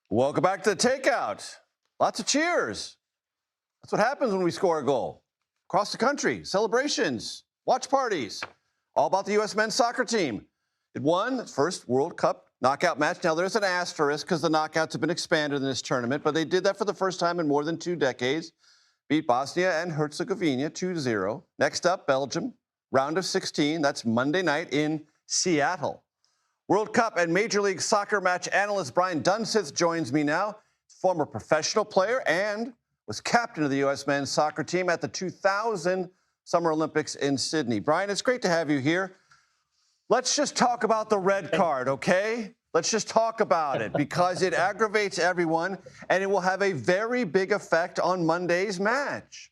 Welcome back to the Takeout. Lots of cheers. That's what happens when we score a goal. Across the country, celebrations, watch parties. All about the U.S. men's soccer team. It won its first World Cup knockout match. Now, there's an asterisk because the knockouts have been expanded in this tournament, but they did that for the first time in more than 2 decades. Beat Bosnia and Herzegovina 2-0. Next up, Belgium, round of 16. That's Monday night in Seattle. World Cup and Major League Soccer match analyst Brian Dunseth joins me now. Former professional player and was captain of the U.S. men's soccer team at the 2000 Summer Olympics in Sydney. Brian, it's great to have you here. Let's just talk about the red card, okay? Let's just talk about it because it aggravates everyone and it will have a very big effect on Monday's match.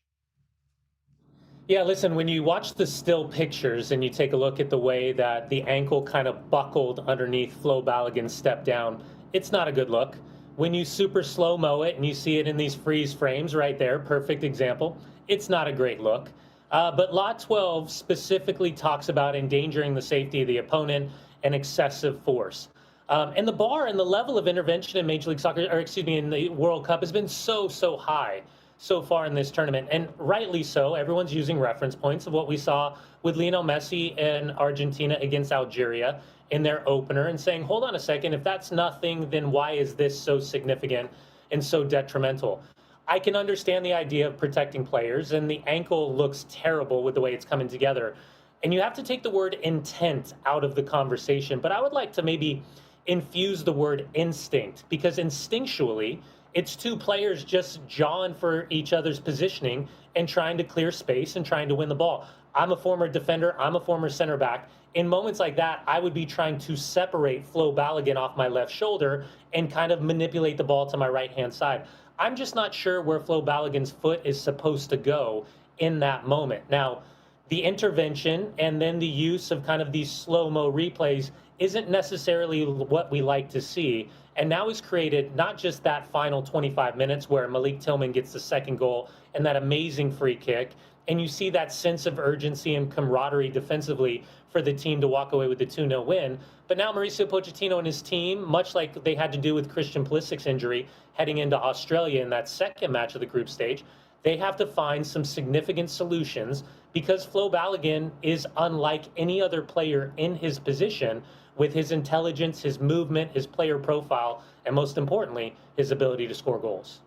Yeah, listen, when you watch the still pictures and you take a look at the way that the ankle kind of buckled underneath Flo Balogun's step down, it's not a good look. When you super slow-mo it and you see it in these freeze frames right there, perfect example, it's not a great look. But Law 12 specifically talks about endangering the safety of the opponent and excessive force. And the bar and the level of intervention in Major League Soccer, or excuse me, in the World Cup has been so high so far in this tournament, and rightly so. Everyone's using reference points of what we saw with Lionel Messi and Argentina against Algeria in their opener and saying, hold on a second, if that's nothing, then why is this so significant and so detrimental? I can understand the idea of protecting players, and the ankle looks terrible with the way it's coming together. And you have to take the word intent out of the conversation, but I would like to maybe infuse the word instinct, because instinctually, it's 2 players just jawing for each other's positioning and trying to clear space and trying to win the ball. I'm a former defender. I'm a former center back. In moments like that, I would be trying to separate Flo Balogun off my left shoulder and kind of manipulate the ball to my right-hand side. I'm just not sure where Flo Balogun's foot is supposed to go in that moment. Now, the intervention and then the use of kind of these slow-mo replays isn't necessarily what we like to see. And now he's created not just that final 25 minutes where Malik Tillman gets the second goal and that amazing free kick, and you see that sense of urgency and camaraderie defensively for the team to walk away with the 2-0 win. But now Mauricio Pochettino and his team, much like they had to do with Christian Pulisic's injury heading into Australia in that second match of the group stage, they have to find some significant solutions because Flo Balogun is unlike any other player in his position with his intelligence, his movement, his player profile, and most importantly, his ability to score goals.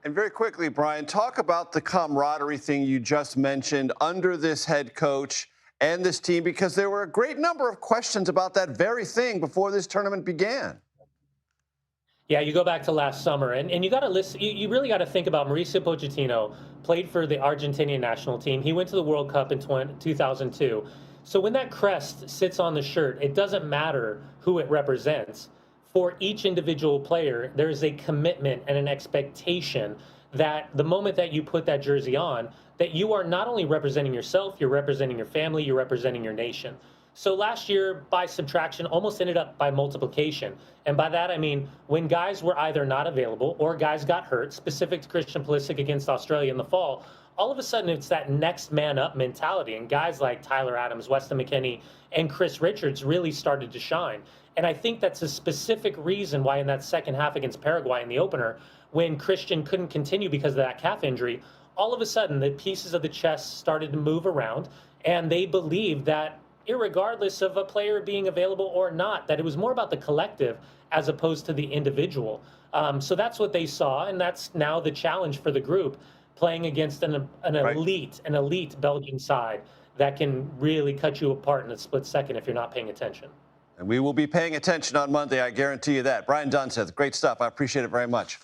And very quickly, Brian, talk about the camaraderie thing you just mentioned under this head coach and this team, because there were a great number of questions about that very thing before this tournament began. Yeah, you go back to last summer, and you got to listen. You really got to think about Mauricio Pochettino played for the Argentinian national team. He went to the World Cup in 2002. So when that crest sits on the shirt, it doesn't matter who it represents. For each individual player, there is a commitment and an expectation that the moment that you put that jersey on, that you are not only representing yourself, you're representing your family, you're representing your nation. So last year, by subtraction, almost ended up by multiplication. And by that, I mean, when guys were either not available or guys got hurt, specific to Christian Pulisic against Australia in the fall, all of a sudden it's that next man up mentality. And guys like Tyler Adams, Weston McKennie, and Chris Richards really started to shine. And I think that's a specific reason why in that second half against Paraguay in the opener, when Christian couldn't continue because of that calf injury, all of a sudden the pieces of the chess started to move around, and they believed that irregardless of a player being available or not, that it was more about the collective as opposed to the individual. So that's what they saw, and that's now the challenge for the group, playing against an elite Belgian side that can really cut you apart in a split second if you're not paying attention. And we will be paying attention on Monday, I guarantee you that. Brian Dunseth, great stuff. I appreciate it very much.